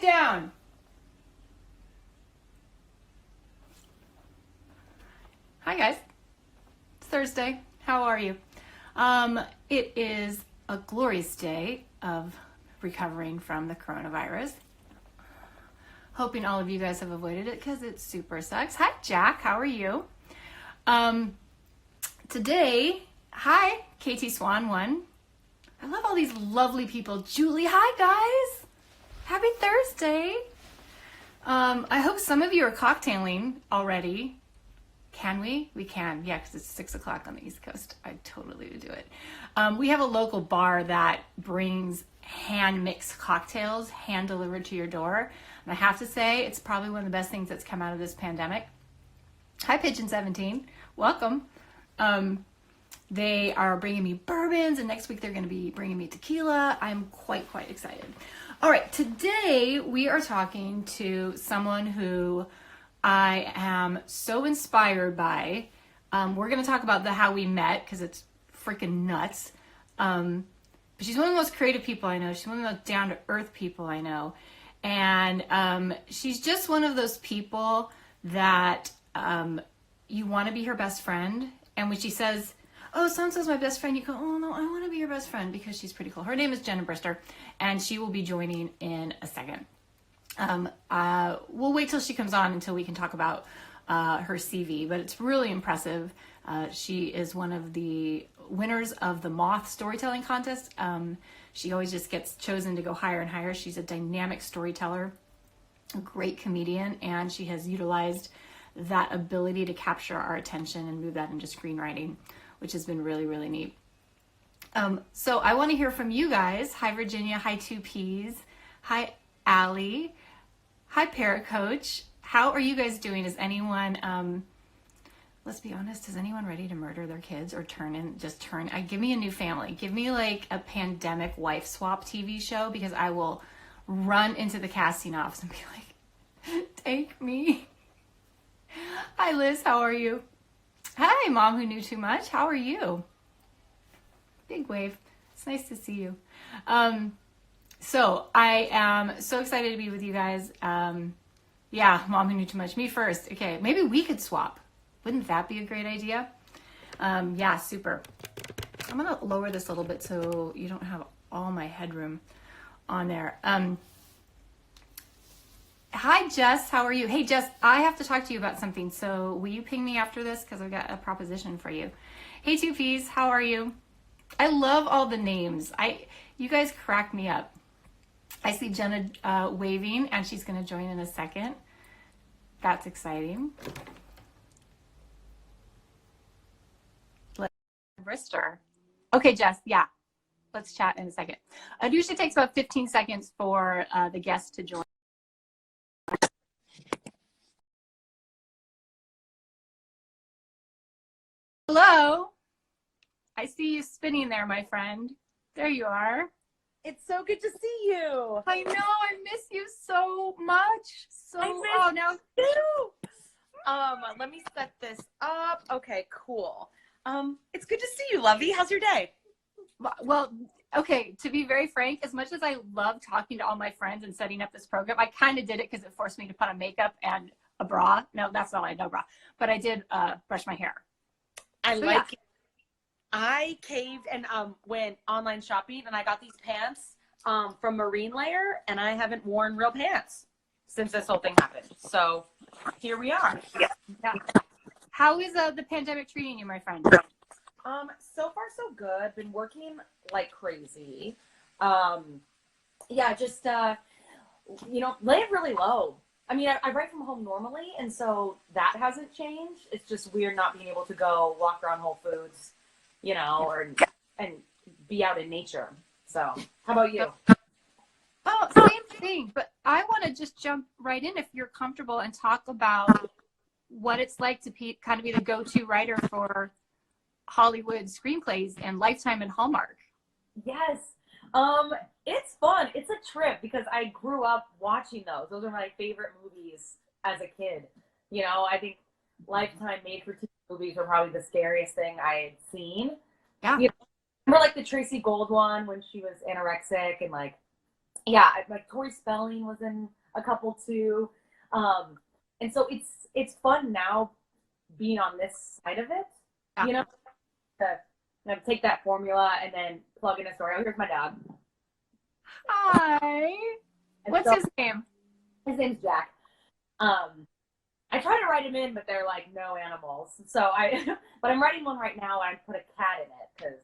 down. Hi guys, it's Thursday. How are you? It is a glorious day of recovering from the coronavirus. Hoping all of you guys have avoided it because it super sucks. Hi Jack, how are you? Today, hi KT Swan 1. I love all these lovely people. Julie, hi guys. Happy Thursday. I hope some of you are cocktailing already. Can we? We can. Yeah, because it's 6 o'clock on the East Coast. I totally would do it. We have a local bar that brings hand-mixed cocktails hand-delivered to your door. And I have to say, it's probably one of the best things that's come out of this pandemic. Hi, Pigeon17. Welcome. They are bringing me bourbons, and next week they're going to be bringing me tequila. I'm quite excited. All right, today we are talking to someone who I am so inspired by. We're going to talk about how we met because it's freaking nuts. But she's one of the most creative people I know. She's one of the most down-to-earth people I know. And she's just one of those people that you want to be her best friend. And when she says, oh, so-and-so's my best friend, you go, oh, no, I want to be your best friend because she's pretty cool. Her name is Jenna Brister, and she will be joining in a second. We'll wait till she comes on until we can talk about her CV, but it's really impressive. She is one of the winners of the Moth storytelling contest. She always just gets chosen to go higher and higher. She's a dynamic storyteller, a great comedian, and she has utilized that ability to capture our attention and move that into screenwriting, which has been really neat. So I want to hear from you guys. Hi, Virginia. Hi, 2Ps. Hi, Allie. Hi, Paracoach. How are you guys doing? Is anyone, let's be honest, is anyone ready to murder their kids or give me a new family. Give me like a pandemic wife swap TV show, because I will run into the casting office and be like, take me. Hi, Liz. How are you? Hi, Mom Who Knew Too Much. How are you? Big wave. It's nice to see you. So I am so excited to be with you guys. Yeah, Mom Who Knew Too Much. Me first. Okay, maybe we could swap. Wouldn't that be a great idea? Yeah, super. I'm going to lower this a little bit so you don't have all my headroom on there. Hi, Jess. How are you? Hey, Jess, I have to talk to you about something. So will you ping me after this? Because I've got a proposition for you. Hey, 2Ps. How are you? I love all the names. You guys crack me up. I see Jenna waving, and she's going to join in a second. That's exciting. Brister. Okay, Jess. Yeah. Let's chat in a second. It usually takes about 15 seconds for the guest to join. Hello. I see you spinning there, my friend. There you are. It's so good to see you. I know. I miss you so much. Now too. Let me set this up. Okay, cool. It's good to see you, Lovey. How's your day? Well, okay, to be very frank, as much as I love talking to all my friends and setting up this program, I kind of did it because it forced me to put on makeup and a bra. No, that's not no bra. But I did brush my hair. It. I caved and went online shopping, and I got these pants from Marine Layer, and I haven't worn real pants since this whole thing happened. So here we are. Yeah. How is the pandemic treating you, my friend? So far so good. Been working like crazy. Just lay it really low. I mean, I write from home normally, and so that hasn't changed. It's just weird not being able to go walk around Whole Foods, and be out in nature. So how about you? Oh, same thing. But I want to just jump right in if you're comfortable and talk about what it's like to kind of be the go-to writer for Hollywood screenplays and Lifetime and Hallmark. Yes. It's fun. It's a trip because I grew up watching those. Those are my favorite movies as a kid. I think Lifetime made-for-TV movies were probably the scariest thing I had seen. Yeah. Remember like the Tracy Gold one when she was anorexic and like yeah, like Tori Spelling was in a couple too. And so it's fun now being on this side of it, Yeah. you know, to take that formula and then plug in a story. Oh, here's my dog. Hi. And What's so, his name? his name's Jack. I try to write him in, but they're like no animals. So but I'm writing one right now, and I put a cat in it because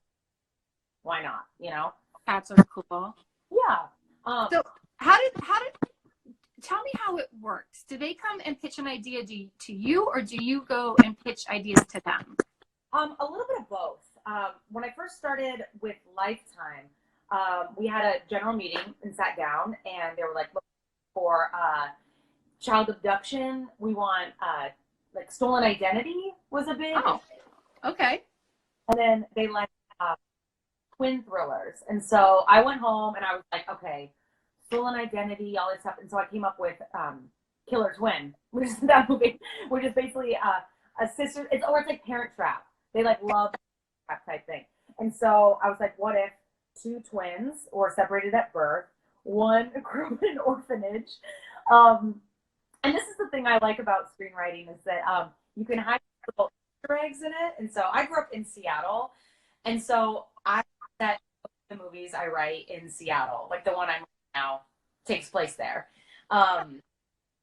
why not? You know? Cats are cool. Yeah. So how did tell me how it works? Do they come and pitch an idea to you, or do you go and pitch ideas to them? A little bit of both. When I first started with Lifetime, we had a general meeting and sat down, and they were like, look, for child abduction, we want like stolen identity was a big. Oh, okay. And then they like twin thrillers. And so I went home and I was like, okay, stolen identity, all this stuff. And so I came up with Killer Twin, which is that movie, which is basically a sister. It's like Parent Trap. They like love trap type thing. And so I was like, what if two twins were separated at birth, one grew up in an orphanage? And this is the thing I like about screenwriting is that you can hide little Easter eggs in it. And so I grew up in Seattle, and so I that the movies I write in Seattle, like the one I'm now, takes place there. And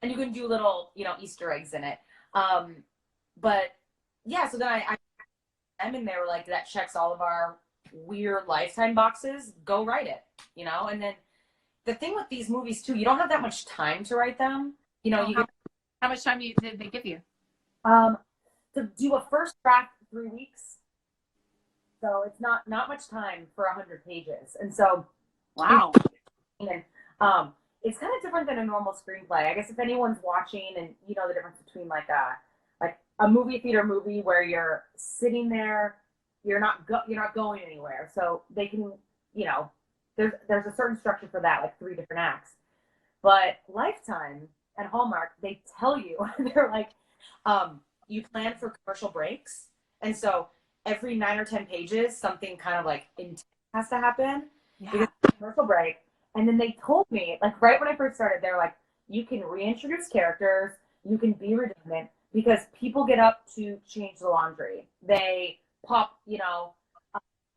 you can do little, Easter eggs in it. But yeah, so then I'm in there like that checks all of our weird Lifetime boxes. Go write it, And then the thing with these movies too, you don't have that much time to write them. How much time did they give you? To do a first draft, 3 weeks. So it's not much time for 100 pages. And so, Wow. And it's kind of different than a normal screenplay. I guess if anyone's watching and you know the difference between like a movie theater movie where you're sitting there, you're not going anywhere. So they can, there's a certain structure for that, like 3 different acts. But Lifetime and Hallmark, they tell you, they're like, you plan for commercial breaks. And so every 9 or 10 pages, something kind of like intense has to happen. Yeah. Because it's a commercial break. And then they told me, like right when I first started, they're like, you can reintroduce characters, you can be redundant, because people get up to change the laundry. They pop,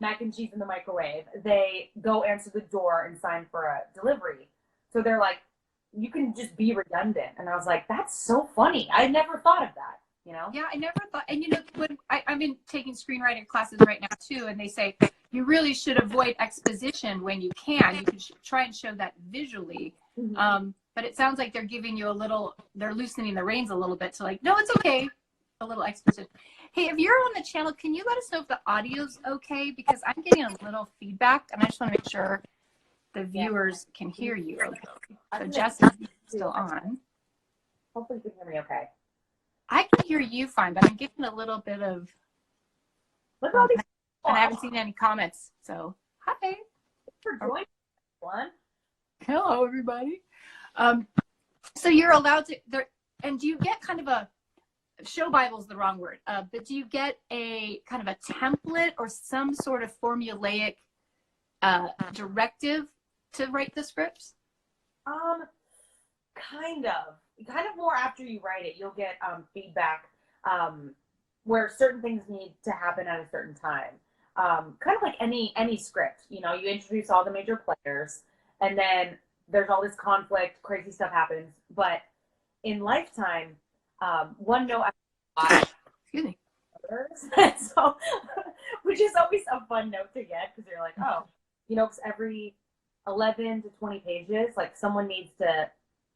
mac and cheese in the microwave. They go answer the door and sign for a delivery. So they're like, you can just be redundant. And I was like, that's so funny. I never thought of that, Yeah, I never thought. And when I'm in taking screenwriting classes right now too, and they say you really should avoid exposition when you can. You can try and show that visually. Mm-hmm. But it sounds like they're giving you they're loosening the reins a little bit to like, no, it's okay. A little exposition. Hey, if you're on the channel, can you let us know if the audio's okay? Because I'm getting a little feedback, and I just want to make sure the viewers can hear you. So Jess is still on. Hopefully you can hear me okay. I can hear you fine, but I'm getting a little bit of, Look at all these and I haven't seen any comments. So hi. Thanks for joining everyone. Hello, everybody. So you're allowed to there, and do you get kind of a show Bible's the wrong word, but do you get a kind of a template or some sort of formulaic directive to write the scripts? Kind of more after you write it, you'll get feedback where certain things need to happen at a certain time. Kind of like any script, you introduce all the major players, and then there's all this conflict, crazy stuff happens. But in Lifetime, one note Excuse me. so, which is always a fun note to get because you're like, oh, because every 11 to 20 pages, like someone needs to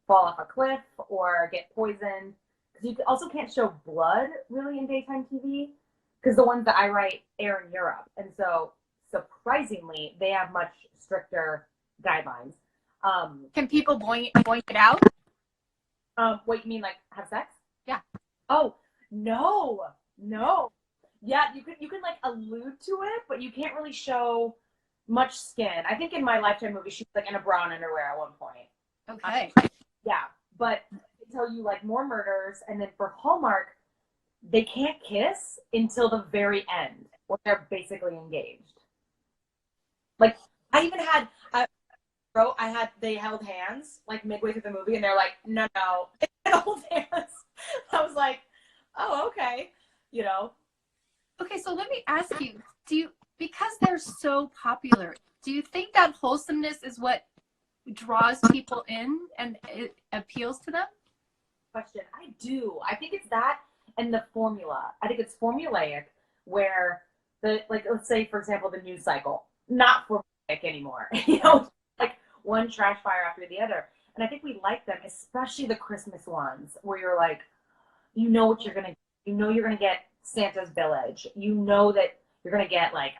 fall off a cliff or get poisoned. Because you also can't show blood really in daytime TV because the ones that I write air in Europe. And so surprisingly, they have much stricter guidelines. Can people boing it out? What you mean, like have sex? Yeah. Oh, no. Yeah, you can like allude to it, but you can't really show much skin. I think in my Lifetime movie, she was like in a bra and underwear at one point. Okay. Yeah, but they tell you like more murders, and then for Hallmark, they can't kiss until the very end when they're basically engaged. Like I even had wrote, they held hands like midway through the movie, and they're like, no, they didn't hold hands. I was like, oh, okay, you know. Okay, so let me ask you, because they're so popular, do you think that wholesomeness is what draws people in and it appeals to them? Question. I do. I think it's that and the formula. I think it's formulaic where let's say, for example, the news cycle, not formulaic anymore. You know, like one trash fire after the other. And I think we like them, especially the Christmas ones where you're like, you know what you're going to, you're going to get Santa's village. You know that you're going to get like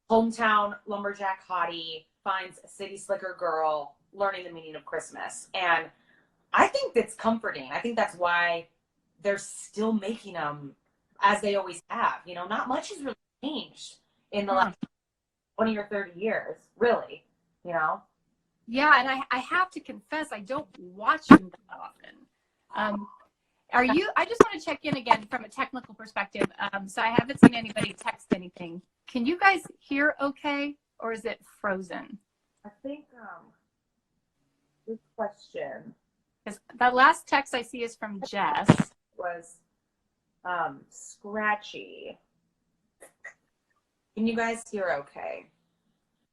hometown lumberjack hottie finds a city slicker girl learning the meaning of Christmas. And I think that's comforting. I think that's why they're still making them as they always have. You know, not much has really changed in the last 20 or 30 years, really, you know? Yeah, and I have to confess, I don't watch them that often. I just want to check in again from a technical perspective. So I haven't seen anybody text anything. Can you guys hear okay, or is it frozen? I think, good question. Because that last text I see is from Jess. Was scratchy. Can you guys hear okay?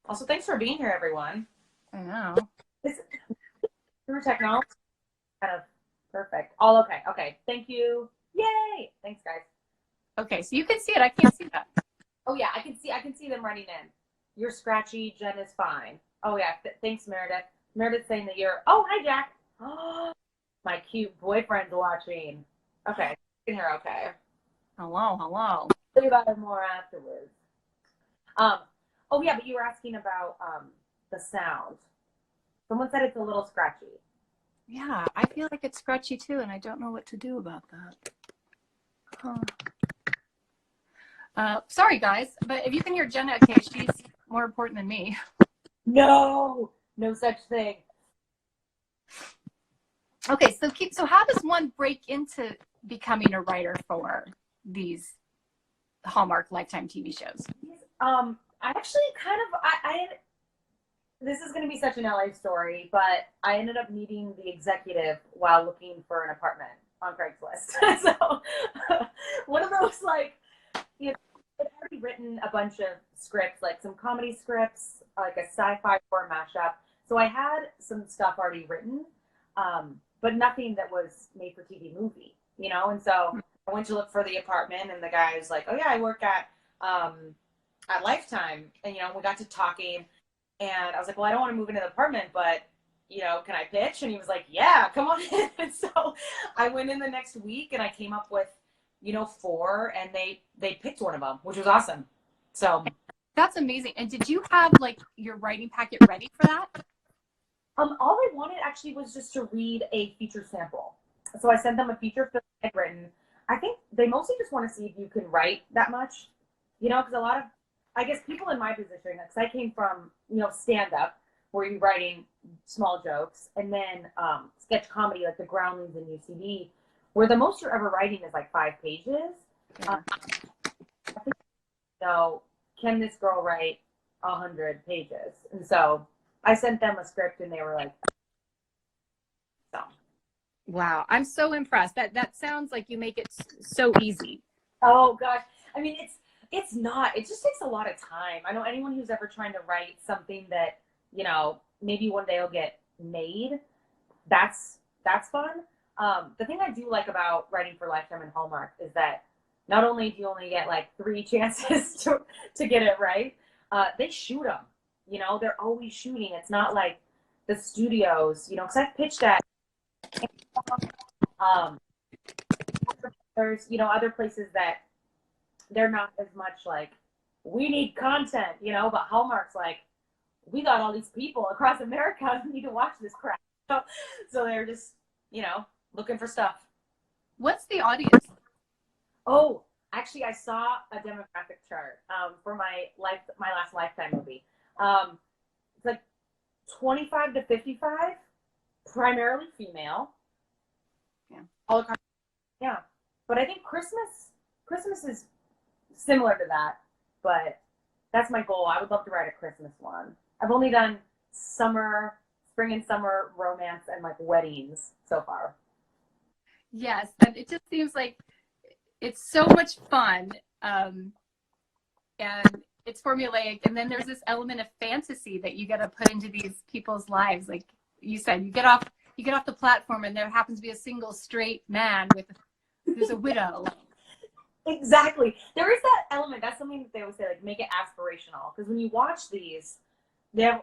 Also, thanks for being here, everyone. I know. Through technology, kind of perfect. All okay. Okay. Thank you. Yay! Thanks, guys. Okay, so you can see it. I can't see that. Oh yeah, I can see them writing in. You're scratchy. Jen is fine. Oh yeah. Thanks, Meredith. Meredith saying that you're. Oh, hi, Jack. Oh, my cute boyfriend's watching. Okay, you can hear okay. Hello. I'll tell you about it more afterwards. Oh yeah, but you were asking about the sound. Someone said it's a little scratchy. Yeah, I feel like it's scratchy too, and I don't know what to do about that. Sorry, guys, but if you can hear Jenna, okay, she's more important than me. No such thing. Okay, so how does one break into becoming a writer for these Hallmark Lifetime TV shows? I actually kind of this is going to be such an LA story, but I ended up meeting the executive while looking for an apartment on Craigslist. So one of those, like, you know, I'd already written a bunch of scripts, like some comedy scripts, like a sci-fi horror mashup. So I had some stuff already written, but nothing that was made for TV movie, you know? And so I went to look for the apartment, and the guy was like, oh yeah, I work at Lifetime. And, you know, we got to talking, and I was like, well, I don't want to move into the apartment, but, you know, can I pitch? And he was like, yeah, come on in. And so I went in the next week, and I came up with, you know, 4, and they picked one of them, which was awesome. So that's amazing. And did you have like your writing packet ready for that? All they wanted actually was just to read a feature sample. So I sent them a feature film I'd written. I think they mostly just want to see if you can write that much, you know, because a lot of, I guess, people in my position, because I came from, you know, stand-up, where you're writing small jokes, and then sketch comedy, like the Groundlings and UCB, where the most you're ever writing is like 5 pages. Yeah. I think, so can this girl write 100 pages? And so I sent them a script, and they were like, so. Wow, I'm so impressed. That sounds like you make it so easy. Oh gosh, I mean, it's not. It just takes a lot of time. I know anyone who's ever trying to write something that, you know, maybe one day will get made. That's fun. The thing I do like about writing for Lifetime and Hallmark is that not only do you only get like 3 chances to get it right, they shoot them. You know, they're always shooting. It's not like the studios, you know, because I've pitched at there's, you know, other places that they're not as much like, we need content, you know, but Hallmark's like, we got all these people across America who need to watch this crap. So they're just, you know, looking for stuff. What's the audience? Oh, actually, I saw a demographic chart for my last Lifetime movie. It's like 25 to 55, primarily female. Yeah. All across, yeah. But I think Christmas is similar to that, but that's my goal. I would love to write a Christmas one. I've only done summer spring and summer romance and like weddings so far. Yes, and it just seems like it's so much fun, and it's formulaic. And then there's this element of fantasy that you got to put into these people's lives. Like you said, you get off the platform, and there happens to be a single straight man who's a widow. Exactly. There is that element. That's something that they always say, like, make it aspirational. Because when you watch these,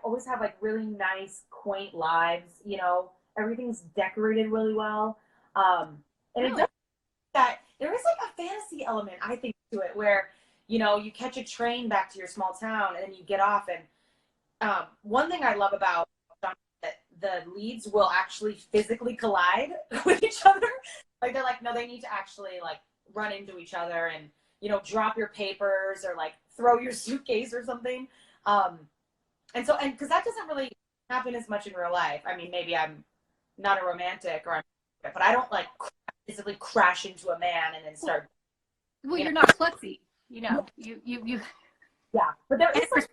always have like really nice, quaint lives. You know, everything's decorated really well. And it does that. There is like a fantasy element, I think, to it, where, you know, you catch a train back to your small town and then you get off. And one thing I love about that the leads will actually physically collide with each other. Like they're like, no, they need to actually like run into each other and, you know, drop your papers or like throw your suitcase or something. And because that doesn't really happen as much in real life. I mean, maybe I'm not a romantic but I don't like physically crash into a man and then start. Well, you're not klutzy, you know. You. Yeah, but there is like,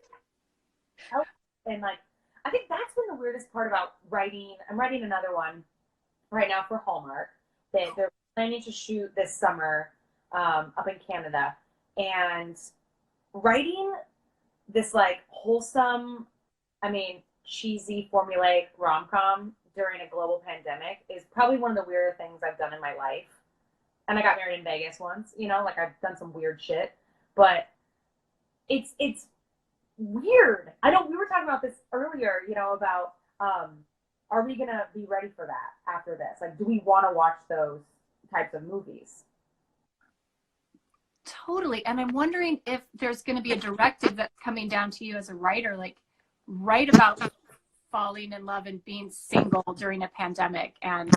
and like, I think that's been the weirdest part about writing. I'm writing another one right now for Hallmark. They're planning to shoot this summer up in Canada, and writing this like wholesome, I mean, cheesy formulaic rom-com during a global pandemic is probably one of the weirder things I've done in my life. And I got married in Vegas once, you know, like I've done some weird shit, but it's weird. I know we were talking about this earlier, you know, about are we gonna be ready for that after this? Like, do we want to watch those types of movies? Totally. And I'm wondering if there's going to be a directive that's coming down to you as a writer, like write about falling in love and being single during a pandemic and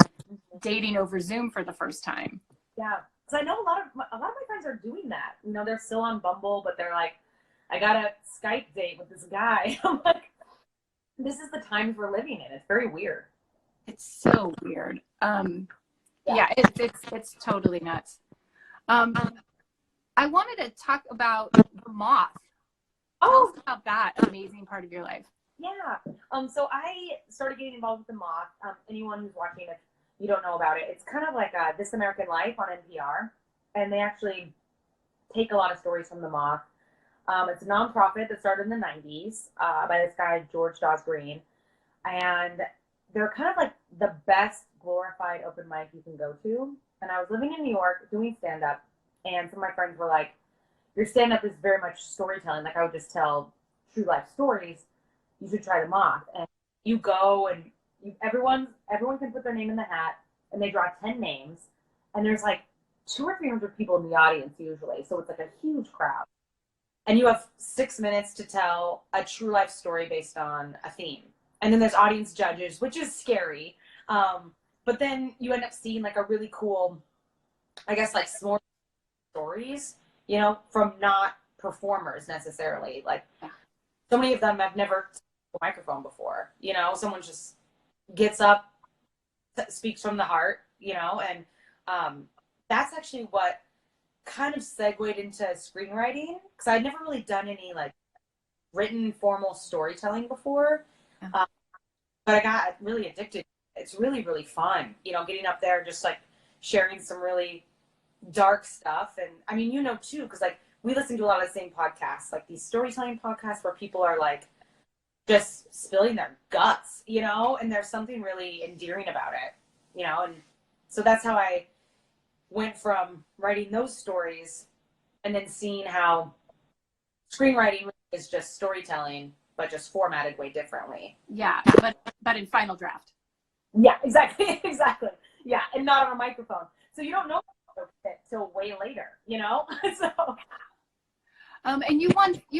dating over Zoom for the first time. Yeah, because I know a lot of my friends are doing that. You know, they're still on Bumble, but they're like, I got a Skype date with this guy. I'm like, this is the times we're living in. It's very weird. It's so weird. Yeah, it's totally nuts. I wanted to talk about the Moth. Tell us about that amazing part of your life. Yeah. So I started getting involved with the Moth. Anyone who's watching, if you don't know about it, it's kind of like This American Life on NPR, and they actually take a lot of stories from the Moth. It's a nonprofit that started in the 90s by this guy, George Dawes Green. And they're kind of like the best glorified open mic you can go to. And I was living in New York doing stand-up, and some of my friends were like, your stand-up is very much storytelling. Like, I would just tell true life stories. You should try the Moth. And you go and everyone can put their name in the hat, and they draw 10 names. And there's like 200 or 300 people in the audience usually. So it's like a huge crowd. And you have 6 minutes to tell a true life story based on a theme. And then there's audience judges, which is scary. But then you end up seeing like a really cool, I guess, like small stories, you know, from not performers necessarily. Like, so many of them have never a microphone before, you know, someone just gets up, speaks from the heart, you know, and that's actually what kind of segued into screenwriting, because I'd never really done any like written formal storytelling before, but I got really addicted. It's really, really fun, you know, getting up there and just like sharing some really dark stuff. And I mean, you know, too, because like we listen to a lot of the same podcasts, like these storytelling podcasts where people are like just spilling their guts, you know, and there's something really endearing about it, you know. And so that's how I went from writing those stories and then seeing how screenwriting is just storytelling, but just formatted way differently. Yeah, but in Final Draft. Yeah, exactly. Exactly. Yeah, and not on a microphone. So you don't know till way later, you know? So and you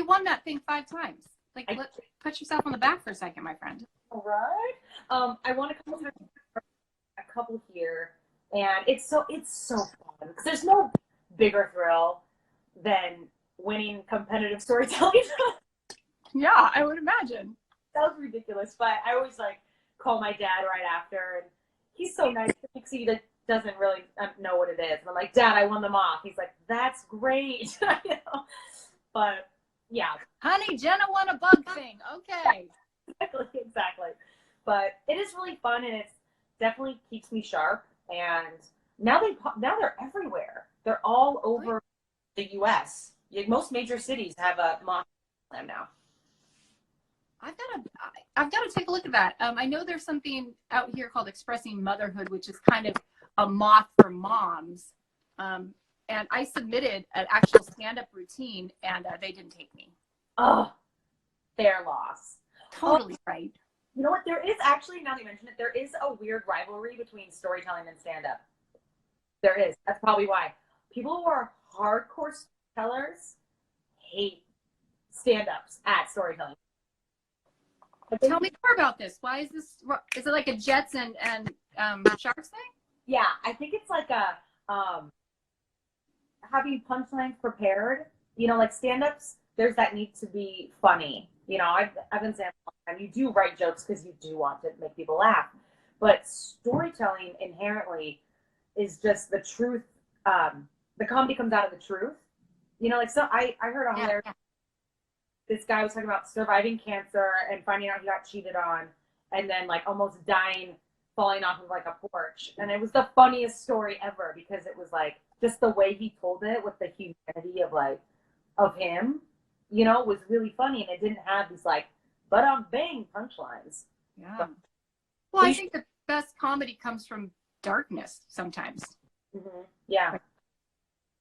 won that thing 5 times. Like, put yourself on the back for a second, my friend. All right. I want to come to a couple here, and it's so fun because there's no bigger thrill than winning competitive storytelling. Yeah, I would imagine. That was ridiculous, but I always like call my dad right after, and he's so nice because he doesn't really know what it is. And I'm like, Dad, I won the Moth. He's like, that's great. You know? But yeah. Honey, Jenna won a bug thing. Okay. Exactly. but it is really fun, and it definitely keeps me sharp. And now they're everywhere. They're all over the U.S. Most major cities have a Moth now. I've got to take a look at that. I know there's something out here called Expressing Motherhood, which is kind of a Moth for moms. And I submitted an actual stand-up routine, and they didn't take me. Oh, their loss. Totally right. You know what? There is actually, now that you mention it, there is a weird rivalry between storytelling and stand-up. There is. That's probably why. People who are hardcore storytellers hate stand-ups at storytelling. Tell me more about this. Why is this? Is it like a Jets and Sharks thing? Yeah, I think it's like a having punchlines prepared. You know, like stand-ups, there's that need to be funny. You know, I've been saying all the time, you do write jokes because you do want to make people laugh. But storytelling inherently is just the truth. The comedy comes out of the truth. You know, like, so I heard on there, this guy was talking about surviving cancer and finding out he got cheated on, and then like almost dying, falling off of like a porch. And it was the funniest story ever, because it was like just the way he told it with the humanity of him, you know, was really funny. And it didn't have these like, but I'm bang punchlines. Yeah. Well, I think the best comedy comes from darkness sometimes. Mm-hmm. Yeah.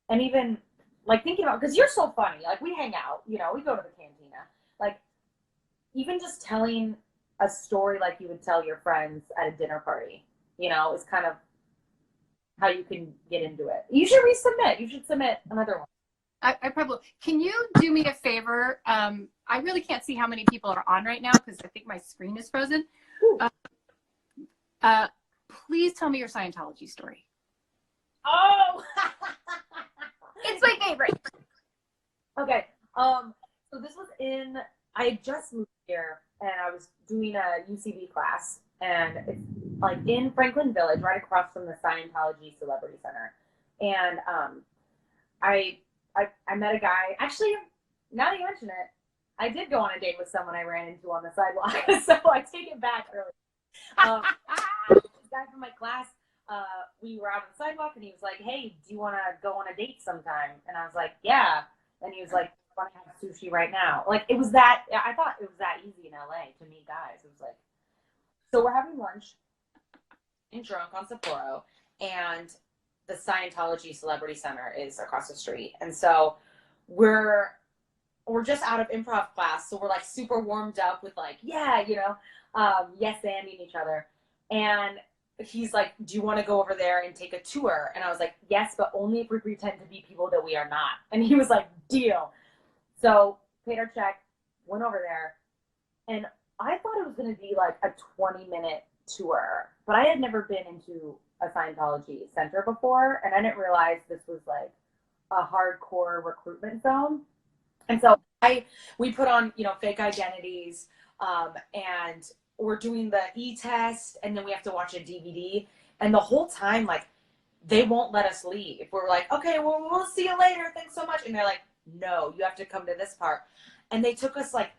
And even like thinking about, because you're so funny, like we hang out, you know, we go to the cantina, like even just telling a story like you would tell your friends at a dinner party, you know, is kind of how you can get into it. You should resubmit. You should submit another one. I probably can. You do me a favor? I really can't see how many people are on right now because I think my screen is frozen. Please tell me your Scientology story. Oh, it's my favorite. Okay. So this was I had just moved here and I was doing a UCB class, and it's like in Franklin Village, right across from the Scientology Celebrity Center. And I met a guy. Actually, now that you mention it, I did go on a date with someone I ran into on the sidewalk. So I take it back early. This guy from my class, we were out on the sidewalk, and he was like, "Hey, do you want to go on a date sometime?" And I was like, "Yeah." And he was like, "I want to have sushi right now." Like, it was that, I thought it was that easy in LA to meet guys. It was like, so we're having lunch and drunk on Sapporo, and the Scientology Celebrity Center is across the street. And so we're just out of improv class, so we're like super warmed up with like, yeah, you know, yes-anding each other. And he's like, "Do you want to go over there and take a tour?" And I was like, "Yes, but only if we pretend to be people that we are not." And he was like, "Deal." So paid our check, went over there, and I thought it was going to be like a 20-minute tour, but I had never been into a Scientology center before, and I didn't realize this was like a hardcore recruitment zone. And so we put on, you know, fake identities, and we're doing the e-test, and then we have to watch a DVD. And the whole time, like, they won't let us leave. We're like, "Okay, well, we'll see you later. Thanks so much." And they're like, "No, you have to come to this part." And they took us like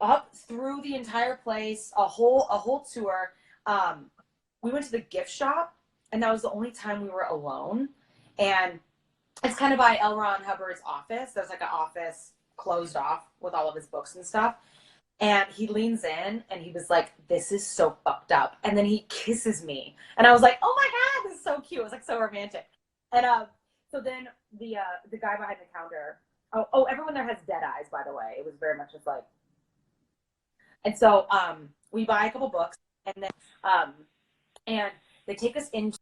up through the entire place, a whole tour. We went to the gift shop, and that was the only time we were alone. And it's kind of by L. Ron Hubbard's office. There's like an office closed off with all of his books and stuff. And he leans in, and he was like, "This is so fucked up." And then he kisses me, and I was like, "Oh my God, this is so cute." It was like so romantic. And so then the guy behind the counter. Oh, everyone there has dead eyes, by the way. It was very much just like. And so we buy a couple books, and then and they take us into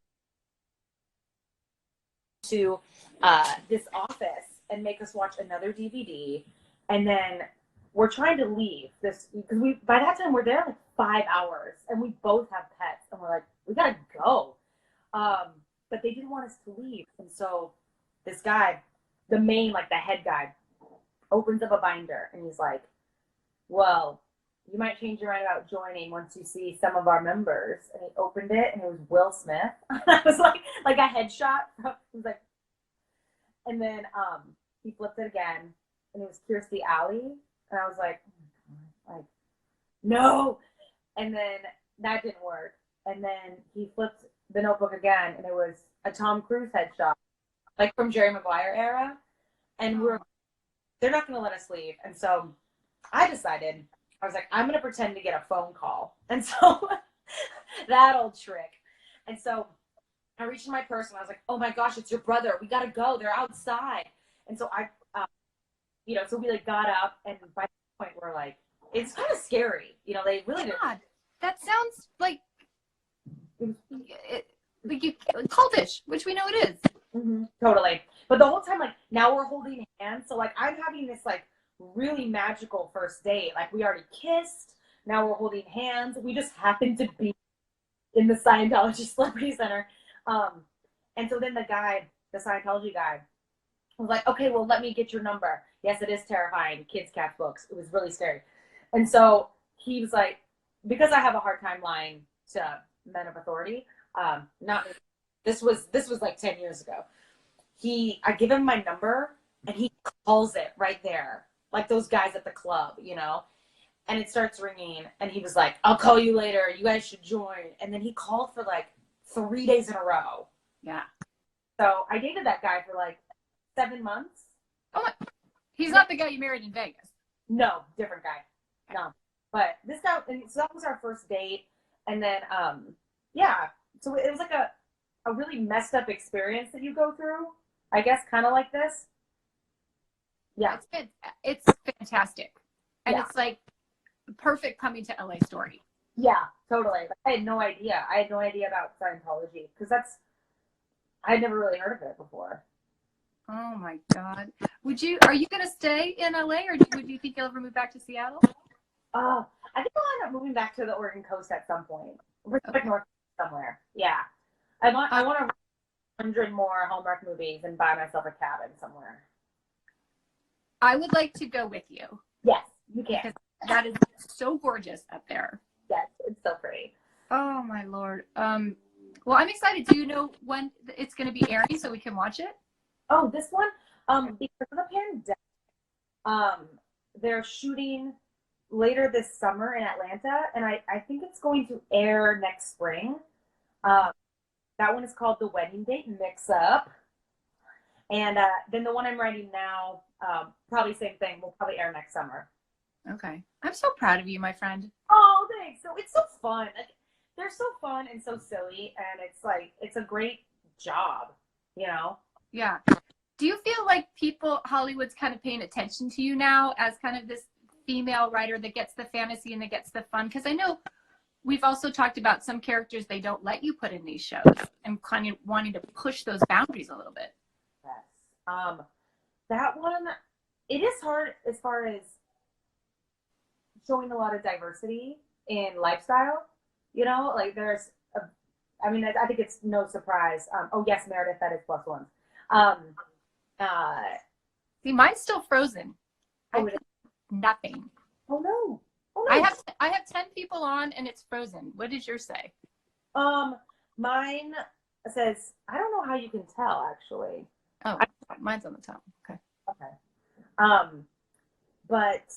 this office and make us watch another DVD, and then we're trying to leave this because by that time we're there like 5 hours, and we both have pets, and we're like, we gotta go. But they didn't want us to leave, and so this guy, the head guy, opens up a binder, and he's like, "Well, you might change your mind about joining once you see some of our members." And he opened it, and it was Will Smith. I was like a headshot. He was like, and then he flipped it again, and it was Kirstie Alley, and I was like, "Oh my God, like, no." And then that didn't work. And then he flipped the notebook again, and it was a Tom Cruise headshot, like from Jerry Maguire era. And they're not going to let us leave. And so I decided, I was like, I'm going to pretend to get a phone call. And so that old trick. And so I reached in my purse and I was like, oh my gosh, it's your brother. We got to go. They're outside. And so I, so we like got up, and by that point we're like, it's kind of scary. They really did. God, that sounds like cultish, which we know it is. Mm-hmm. Totally. But the whole time, like, now we're holding hands. So like I'm having this like really magical first date. Like we already kissed. Now we're holding hands. We just happened to be in the Scientology Celebrity Center. And so then the Scientology guy was like, okay, well, let me get your number. Yes, it is terrifying. Kids, cats, books. It was really scary. And so he was like, because I have a hard time lying to men of authority, this was like 10 years ago. I give him my number and he calls it right there. Like those guys at the club, and it starts ringing, and he was like, I'll call you later. You guys should join. And then he called for like 3 days in a row. Yeah. So I dated that guy for like 7 months. Oh my, he's not the guy you married in Vegas. No, different guy. No. But this guy, and so that was our first date. And then, so it was like a really messed up experience that you go through, I guess, kind of like this. Yeah. It's fantastic. And it's like perfect coming to LA story. Yeah, totally. I had no idea. I had no idea about Scientology because I had never really heard of it before. Oh my God. Are you going to stay in LA, or would you think you'll ever move back to Seattle? I think I'll end up moving back to the Oregon coast at some point. Like north somewhere. Yeah. I want to 100 more Hallmark movies and buy myself a cabin somewhere. I would like to go with you. Yes, you can. Because that is so gorgeous up there. Yes, it's so pretty. Oh my Lord. Well, I'm excited. Do you know when it's going to be airing so we can watch it? Oh, this one? Because of the pandemic, they're shooting later this summer in Atlanta, and I think it's going to air next spring. That one is called The Wedding Date Mix-Up. And then the one I'm writing now, probably same thing, will probably air next summer. Okay. I'm so proud of you, my friend. Oh, thanks. So it's so fun. Like, they're so fun and so silly, and it's a great job, Yeah. Do you feel like Hollywood's kind of paying attention to you now as kind of this female writer that gets the fantasy and that gets the fun? Because I know we've also talked about some characters they don't let you put in these shows, and kind of wanting to push those boundaries a little bit. Yes. That one, it is hard as far as showing a lot of diversity in lifestyle. Like I think it's no surprise. Oh yes, Meredith, that is +1. See, mine's still frozen. Oh, nothing. Oh no. I have 10 people on and it's frozen. What did yours say? Mine says, I don't know how you can tell actually. Oh, mine's on the top. Okay. But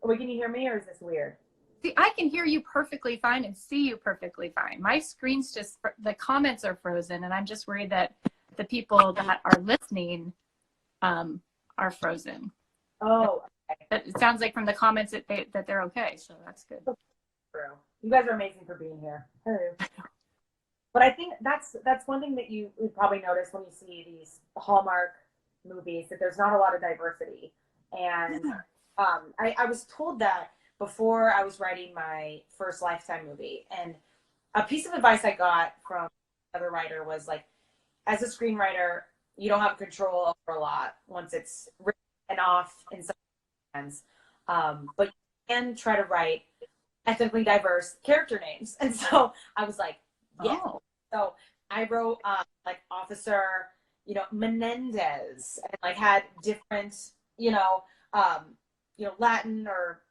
wait, can you hear me, or is this weird? See, I can hear you perfectly fine and see you perfectly fine. My screen's the comments are frozen, and I'm just worried that the people that are listening are frozen. Oh, okay. But it sounds like from the comments that they're okay, so that's good. True. You guys are amazing for being here. Hello. But I think that's one thing that you would probably notice when you see these Hallmark movies, that there's not a lot of diversity. And I was told that before I was writing my first Lifetime movie. And a piece of advice I got from another writer was like, as a screenwriter, you don't have control over a lot once it's written and off in some hands. But you can try to write ethnically diverse character names. And so I was like, yeah. Oh. So I wrote like Officer, Menendez, and like had different, Latin or,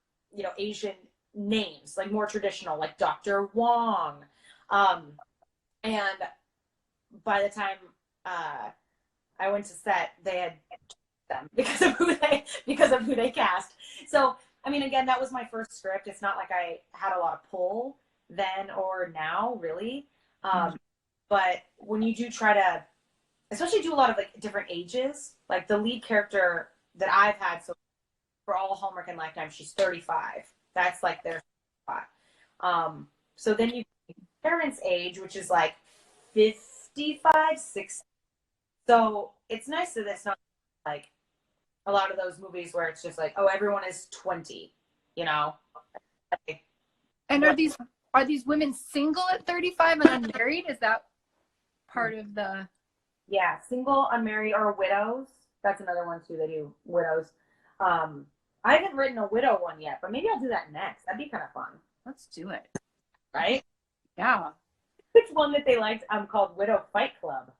Asian names, like more traditional, like Dr. Wong. And by the time I went to set, they had them because of who they cast. So, I mean, again, that was my first script. It's not like I had a lot of pull. then or now, really. But when you do try to, especially do a lot of like different ages, like the lead character that I've had, so for all Hallmark and Lifetime, she's 35. That's like their spot. So then you parents' age, which is like 55, 60. So it's nice that it's not like a lot of those movies where it's just like, oh, everyone is 20, you know? Like, And are these women single at 35 and unmarried? Is that part of the? yeah, single, unmarried, or widows. That's another one too. They do widows. I haven't written a widow one yet, but maybe I'll do that next. That'd be kind of fun. Let's do it. Right? Yeah. It's one that they liked called Widow Fight Club.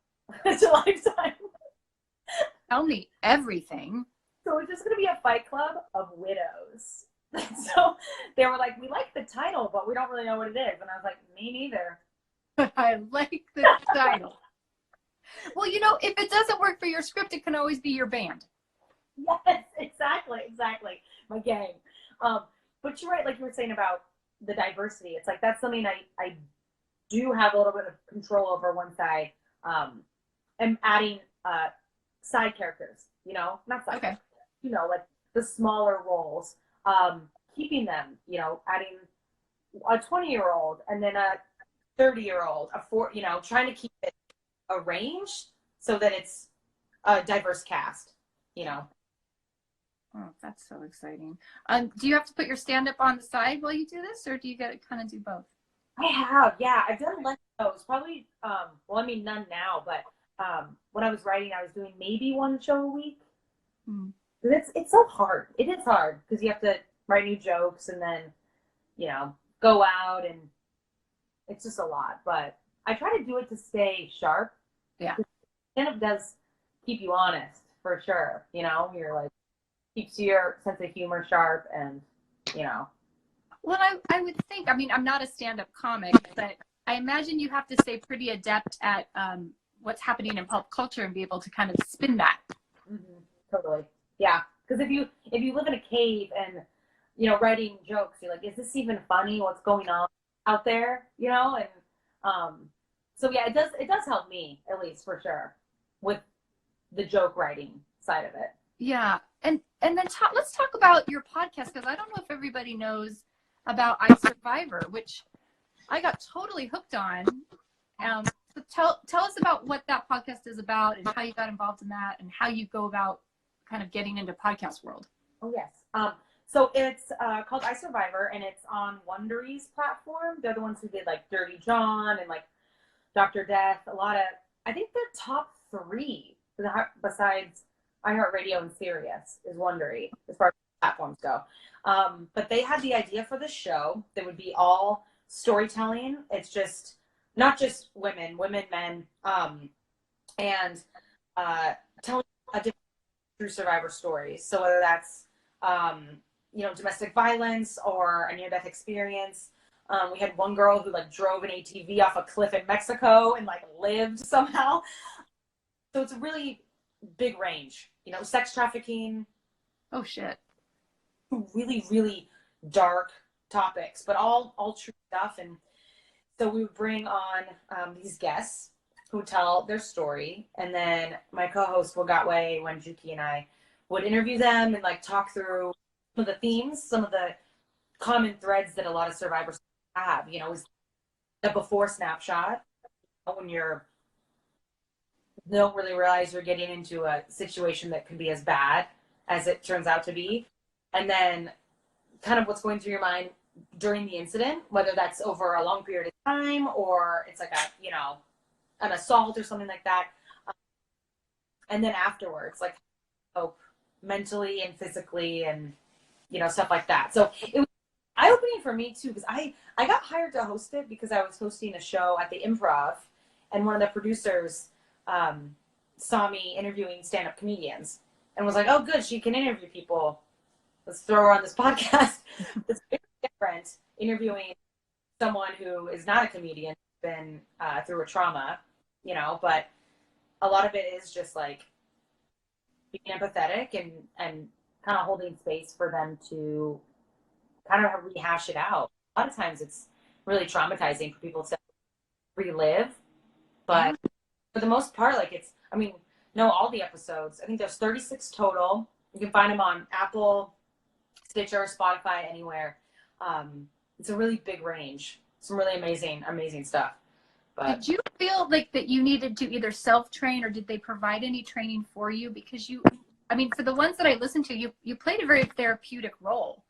It's a Lifetime. Tell me everything. So it's just going to be a fight club of widows. So they were like, we like the title, but we don't really know what it is. And I was like, me neither. I like the title. Well, you know, if it doesn't work for your script, it can always be your band. Yes, exactly. My gang. But you're right, like you were saying about the diversity. It's like that's something I do have a little bit of control over once I am adding side characters, you know, not side characters, you know, like the smaller roles, keeping them, you know, adding a 20-year-old and then a 30-year-old, you know, trying to keep it arranged so that it's a diverse cast, you know. Oh, that's so exciting. Do you have to put your stand-up on the side while you do this, or do you get to kind of do both? I have, yeah. I've done less of those. Probably, well, I mean, none now, but when I was writing, I was doing maybe one show a week. It's so hard. It is hard because you have to write new jokes and then, you know, go out, and it's just a lot. But I try to do it to stay sharp. Yeah. Stand-up does keep you honest, for sure. You know, you're like, keeps your sense of humor sharp, and, you know. Well, I would think, I mean, I'm not a stand-up comic, but I imagine you have to stay pretty adept at what's happening in pop culture and be able to kind of spin that. Totally. Yeah. Because if you live in a cave and, you know, writing jokes, you're like, is this even funny? What's going on out there? You know? And so yeah, it does help me, at least, for sure, with the joke writing side of it. Yeah. And then let's talk about your podcast, because I don't know if everybody knows about iSurvivor, which I got totally hooked on. So tell us about what that podcast is about and how you got involved in that and how you go about kind of getting into podcast world. Oh, yes. So it's called iSurvivor, and it's on Wondery's platform. They're the ones who did like Dirty John and like Dr. Death. A lot of, I think they're top 3 besides iHeartRadio and Sirius is Wondery as far as platforms go. But they had the idea for the show that would be all storytelling. It's just not just women, men, and telling a different true survivor stories. So whether that's you know, domestic violence or a near-death experience. We had one girl who like drove an ATV off a cliff in Mexico and like lived somehow. So it's a really big range, you know, sex trafficking. Oh shit. Really, really dark topics, but all true stuff. And so we would bring on these guests who tell their story, and then my co-host Wagatwe Wenjuki and I would interview them and like talk through some of the themes, some of the common threads that a lot of survivors have. You know, is the before snapshot when you're don't really realize you're getting into a situation that could be as bad as it turns out to be, and then kind of what's going through your mind during the incident, whether that's over a long period of time or it's like a, you know, an assault or something like that. And then afterwards, like cope mentally and physically and, you know, stuff like that. So it was eye-opening for me too, because I got hired to host it because I was hosting a show at the Improv, and one of the producers saw me interviewing stand-up comedians and was like, oh good, she can interview people. Let's throw her on this podcast. It's very different interviewing someone who is not a comedian, been through a trauma, you know, but a lot of it is just like being empathetic and kind of holding space for them to kind of rehash it out. A lot of times it's really traumatizing for people to relive. But for the most part, like no, all the episodes. I think there's 36 total. You can find them on Apple, Stitcher, Spotify, anywhere. It's a really big range. Some really amazing stuff. But did you feel like that you needed to either self-train, or did they provide any training for you? Because for the ones that I listened to, you played a very therapeutic role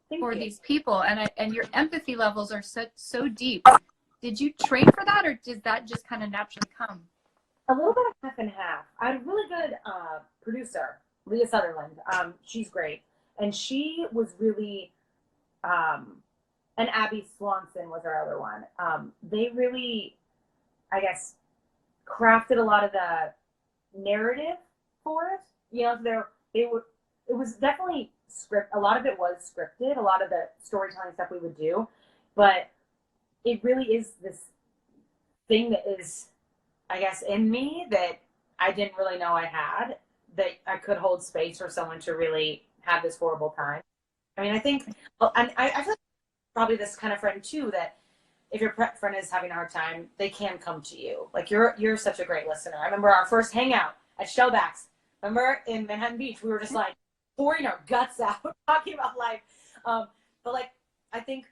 thank for you. these people, and your empathy levels are so deep. Did you train for that, or did that just kind of naturally come? A little bit of half and half. I had a really good producer, Leah Sutherland. She's great, and she was really, and Abby Swanson was our other one. They really, I guess, crafted a lot of the narrative for it. It was definitely a lot of it was scripted, a lot of the storytelling stuff we would do, but it really is this thing that is, I guess, in me that I didn't really know I had, that I could hold space for someone to really have this horrible time. I think, and I feel like probably this kind of friend too, that if your friend is having a hard time, they can come to you. Like you're such a great listener. I remember our first hangout at Shellbacks. Remember in Manhattan Beach, we were just like pouring our guts out, talking about life. But like, I think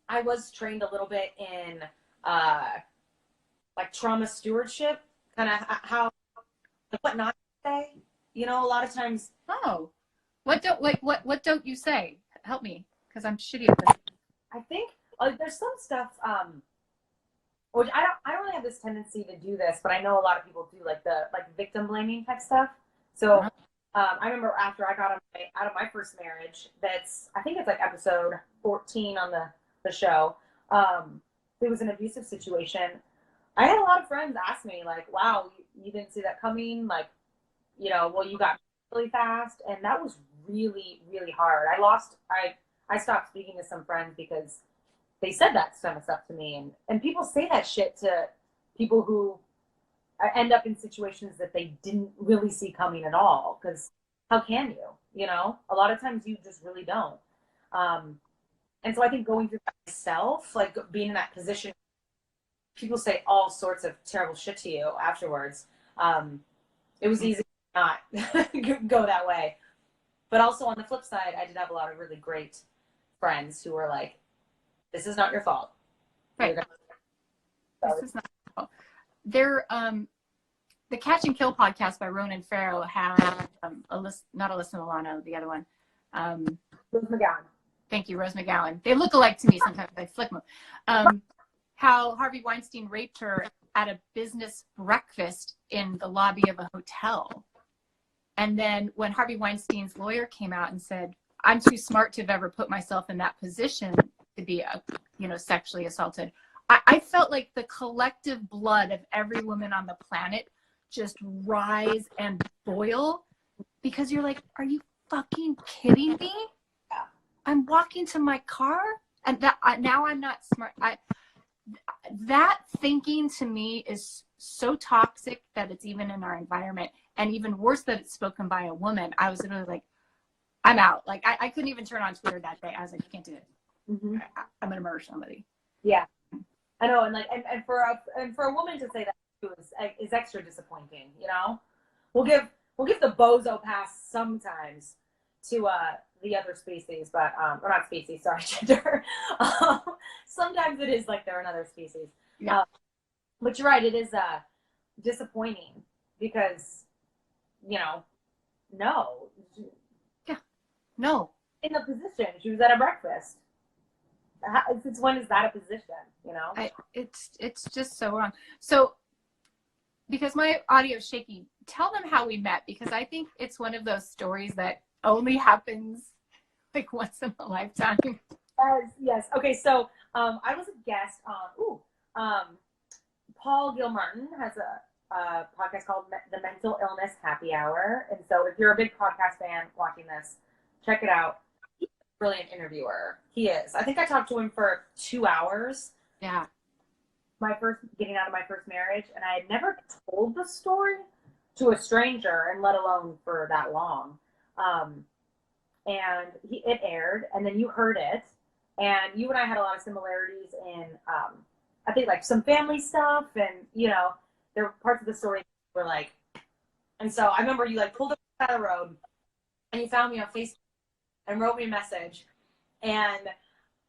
I was trained a little bit in like trauma stewardship, kind of how, what not to say. A lot of times. Oh, what don't you say? Help me, because I'm shitty at this. I think there's some stuff, which I don't really have this tendency to do this, but I know a lot of people do, like the victim blaming type stuff. So I remember after I got out of my first marriage, I think it's like episode 14 on the show. It was an abusive situation. I had a lot of friends ask me like, "Wow, you didn't see that coming?" Like, well, you got really fast, and that was really, really hard. I stopped speaking to some friends because they said that kind of stuff to me, and people say that shit to people who end up in situations that they didn't really see coming at all. Because how can you? A lot of times you just really don't. And so I think going through that myself, like being in that position, people say all sorts of terrible shit to you afterwards. It was easy to not go that way. But also on the flip side, I did have a lot of really great friends who were like, "This is not your fault." Right. This is not your fault. The Catch and Kill podcast by Ronan Farrow had not Alyssa Milano, the other one. Rose McGowan. Thank you, Rose McGowan. They look alike to me sometimes. I flick them. How Harvey Weinstein raped her at a business breakfast in the lobby of a hotel. And then when Harvey Weinstein's lawyer came out and said, "I'm too smart to have ever put myself in that position to be, sexually assaulted," I felt like the collective blood of every woman on the planet just rise and boil, because you're like, are you fucking kidding me? Yeah. I'm walking to my car, and now I'm not smart. That thinking to me is so toxic that it's even in our environment, and even worse that it's spoken by a woman. I was literally like, I'm out. Like I couldn't even turn on Twitter that day. I was like, you can't do it. Mm-hmm. I'm gonna murder somebody. Yeah, I know, and for a woman to say that too is extra disappointing. We'll give the bozo pass sometimes to the other species, but or not species, sorry, gender. Sometimes it is like they're another species. Yeah. But you're right, it is disappointing because no. Yeah. No. In the position, she was at a breakfast. Since when is that a position? It's just so wrong. So, because my audio is shaky, tell them how we met, because I think it's one of those stories that only happens like once in a lifetime. Yes. Okay. So I was a guest on. Paul Gilmartin has a podcast called The Mental Illness Happy Hour, and so if you're a big podcast fan watching this, check it out. He's a brilliant interviewer. He is. I think I talked to him for 2 hours. Yeah. Getting out of my first marriage, and I had never told the story to a stranger, and let alone for that long. And it aired, and then you heard it, And you and I had a lot of similarities in, I think, like some family stuff. And, you know, there were parts of the story were like, and so I remember you like pulled up the side of the road and you found me on Facebook and wrote me a message. And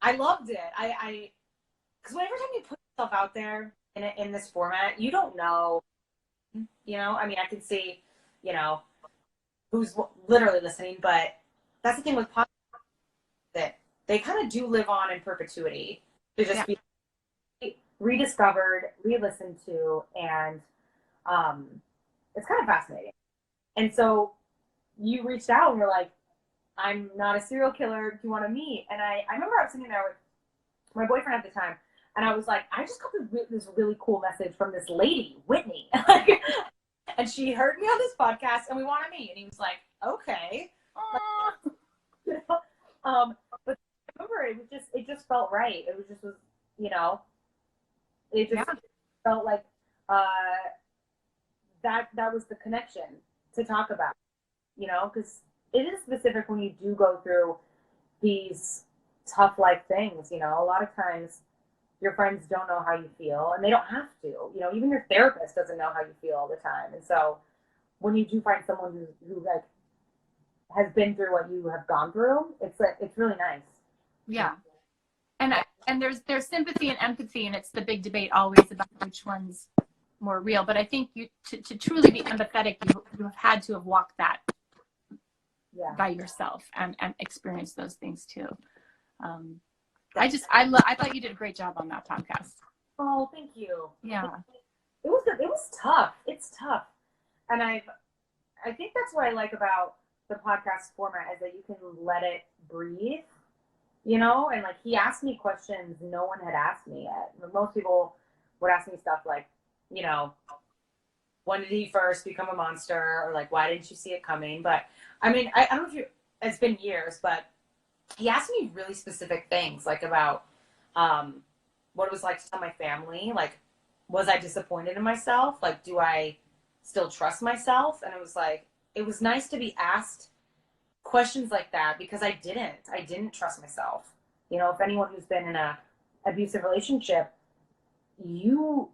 I loved it. Because whenever time you put yourself out there in this format, you don't know, you know, I mean, I can see, you know, who's literally listening, but that's the thing with podcasts, that they kind of do live on in perpetuity to just be rediscovered, re-listened to, and it's kind of fascinating. And so you reached out and were like, I'm not a serial killer. Do you want to meet? And I remember I was sitting there with my boyfriend at the time, and I was like, I just got this really cool message from this lady, Whitney. And she heard me on this podcast, and we want to meet. And he was like, okay. You know? But I remember it just felt right. It was, you know, it just felt like that was the connection to talk about, you know, because it is specific when you do go through these tough life things. You know, a lot of times your friends don't know how you feel, and they don't have to. You know, even your therapist doesn't know how you feel all the time. And so when you do find someone who like has been through what you have gone through, it's really nice. Yeah. And there's sympathy and empathy, and it's the big debate always about which one's more real. But I think to truly be empathetic, you have had to have walked that by yourself and experience those things too. I thought you did a great job on that podcast. Oh, thank you. Yeah. It was tough. It's tough. And I think that's what I like about the podcast format, is that you can let it breathe, you know? And like, he asked me questions no one had asked me yet. Most people would ask me stuff like, you know, when did he first become a monster? Or like, why didn't you see it coming? But I mean, I don't know if it's been years, but he asked me really specific things, like about what it was like to tell my family. Like, was I disappointed in myself? Like, do I still trust myself? And it was like, it was nice to be asked questions like that, because I didn't trust myself. You know, if anyone who's been in a abusive relationship, you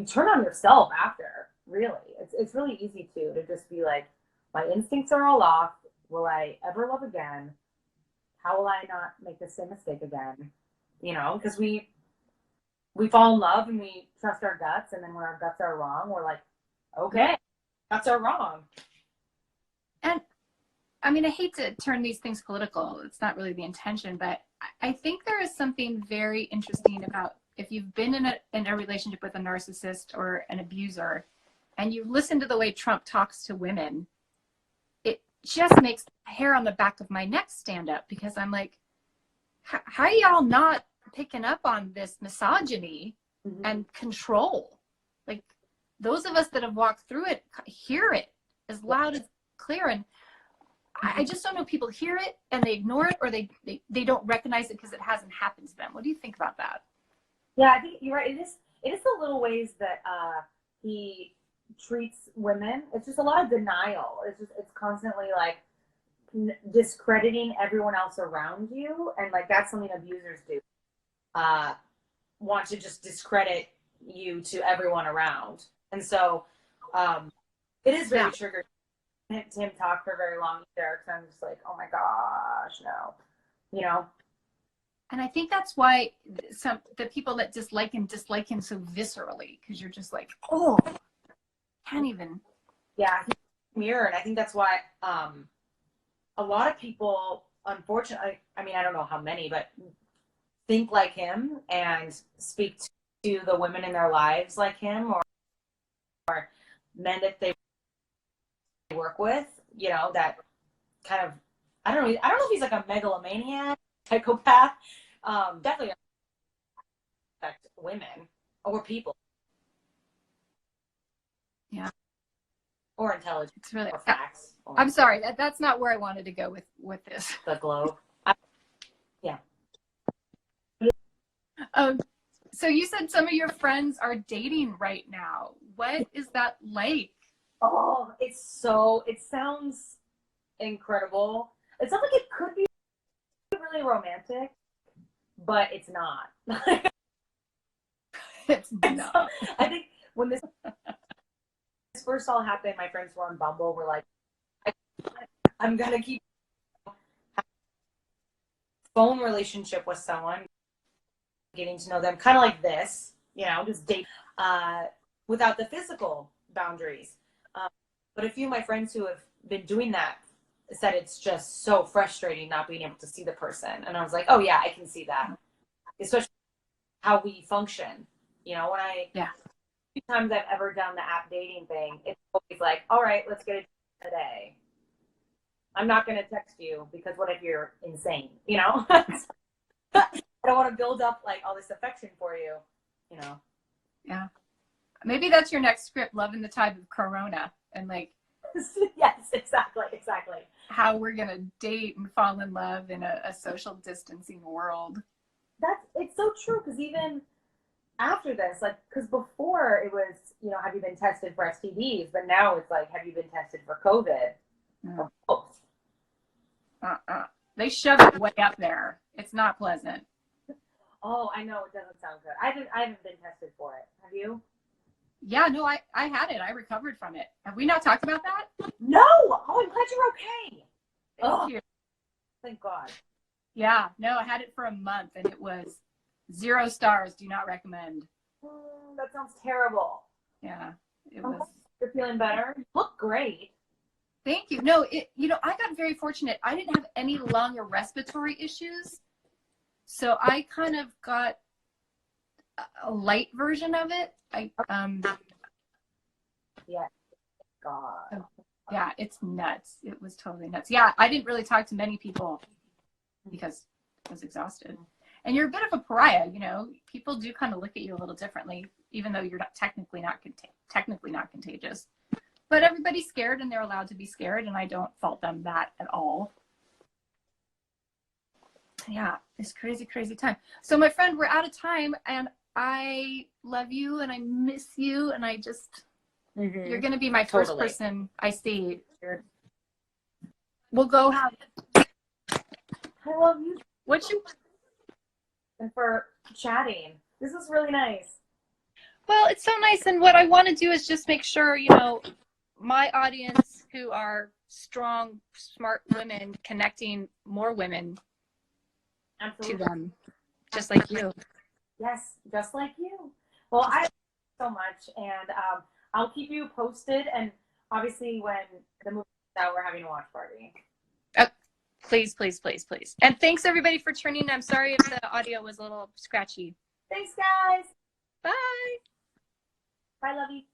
turn on yourself after, really. It's really easy to just be like, my instincts are all off. Will I ever love again? How will I not make the same mistake again? You know, because we fall in love and we trust our guts, and then when our guts are wrong, we're like, okay, guts are wrong. And I mean, I hate to turn these things political. It's not really the intention, but I think there is something very interesting about if you've been in a relationship with a narcissist or an abuser, and you listen to the way Trump talks to women, it just makes the hair on the back of my neck stand up, because I'm like, how are y'all not picking up on this misogyny and control? Like, those of us that have walked through it hear it as loud as clear. And I just don't know, people hear it and they ignore it, or they don't recognize it because it hasn't happened to them. What do you think about that? Yeah, I think you're right. It is the little ways that he treats women. It's just a lot of denial. It's constantly like discrediting everyone else around you, and like that's something abusers do. Want to just discredit you to everyone around, and so it is very triggering to him talk for very long either, because I'm just like, oh my gosh, no, you know. And I think that's why the people that dislike him so viscerally, because you're just like, oh, can't even. Yeah, he's a mirror, and I think that's why a lot of people, unfortunately, I mean, I don't know how many, but think like him and speak to the women in their lives like him, or men that they work with, you know, that kind of, I don't know if he's like a megalomaniac, psychopath. Definitely affect women or people. Yeah. Or intelligence. It's really, or facts. I'm sorry, that's not where I wanted to go with this. The globe. Yeah. So you said some of your friends are dating right now. What is that like? Oh, it sounds incredible. It sounds like it could be really romantic. but it's not. It's And not. so I think when this first all happened, my friends were on Bumble. Were like, I'm gonna keep a phone relationship with someone, getting to know them, kind of like this, just date without the physical boundaries. But a few of my friends who have been doing that said it's just so frustrating not being able to see the person. And I was like, oh yeah, I can see that, especially how we function. Yeah. Few times I've ever done the app dating thing, it's always like, all right, let's get it today. I'm not going to text you because what if you're insane? I don't want to build up like all this affection for you. Yeah. Maybe that's your next script, Loving the Type of Corona, and like, yes, exactly. how we're going to date and fall in love in a social distancing world. It's so true, because even after this, like, because before it was, have you been tested for STDs? But now it's like, have you been tested for COVID? Yeah. Or both. They shove it way up there. It's not pleasant. Oh, I know, it doesn't sound good. I haven't been tested for it. Have you? Yeah, no, I had it. I recovered from it. Have we not talked about that? No. Oh, I'm glad you're okay. Thank you. Thank God. Yeah, no, I had it for a month and it was 0 stars. Do not recommend. That sounds terrible. Yeah, it was. You're feeling better? You look great. Thank you. No, I got very fortunate. I didn't have any lung or respiratory issues. So I kind of got a light version of it. Yeah. God. Yeah, it's nuts. It was totally nuts. Yeah, I didn't really talk to many people because I was exhausted. And you're a bit of a pariah, People do kind of look at you a little differently, even though you're not technically not contagious. But everybody's scared, and they're allowed to be scared, and I don't fault them that at all. Yeah, it's crazy, crazy time. So, my friend, we're out of time, and I love you, and I miss you, and I just, you're going to be my first person I see. We'll go have. I love you. And for chatting. This is really nice. Well, it's so nice, and what I want to do is just make sure, my audience, who are strong, smart women, connecting more women Absolutely. to them, just like you. Yes, just like you. Well, I love you so much, and I'll keep you posted. And obviously, when the movie comes out, we're having a watch party. Please, please, please, please. And thanks, everybody, for tuning in. I'm sorry if the audio was a little scratchy. Thanks, guys. Bye. Bye, lovey.